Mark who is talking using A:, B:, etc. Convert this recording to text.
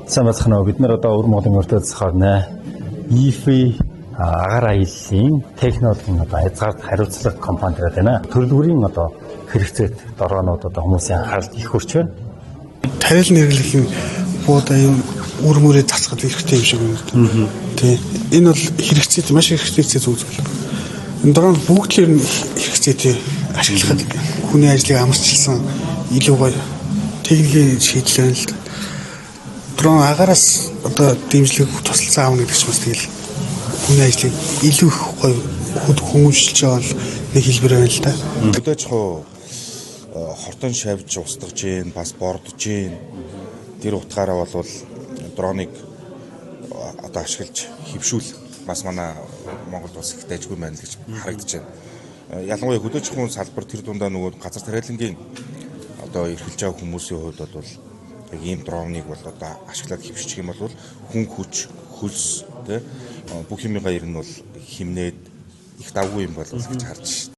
A: Сайн бацхан бид нар одоо Өвөр Монголын өртөө засахаар EFI агаар аяллаа технологийн одоо хязгаарт хариуцлага компани гэдэг байна. Төрөлбөрийн одоо хэрэгцээт дороонууд одоо хүмүүсийн анхаарал их хүрч байна.
B: Тариал нэрлэхийн бууд аюун үр мөрөө засахад хэрэгтэй юм шиг байна. Тий. Энэ бол хэрэгцээт маш их хэрэгцээ зүйлс. Энэ дрон бүгдээр нь хэрэгцээтэй ашиглахад хүний ажлыг амарчилсан илүү гоё техникийн шийдлээ л да. Дрон агаараас одоо дэмжлэг тусалсан аавна гэдэг ч бас тэгэл хүний ажлыг илүү их гоё хүмүүжүүлж байгаа бол нэг хэлбэр байна л да.
C: Өдөөж хортон шавьж устгаж гин бас бордож гин тэр утгаараа бол дроныг одоо ашиглаж хөвшүүл бас манай Монголд бас их дайггүй байна гэж харагдаж байна. Ялангуяа хөдөөж хүн салбар тэр дундаа нөгөө газар тариалангийн одоо эрхэлж байгаа хүмүүсийн хувьд бол яг ийм дроныг бол одоо ашиглаад хөвшчих юм бол хүн хүч хөлс тэ бүх юмгаа ер нь бол химнээд их давгүй юм болов гэж харж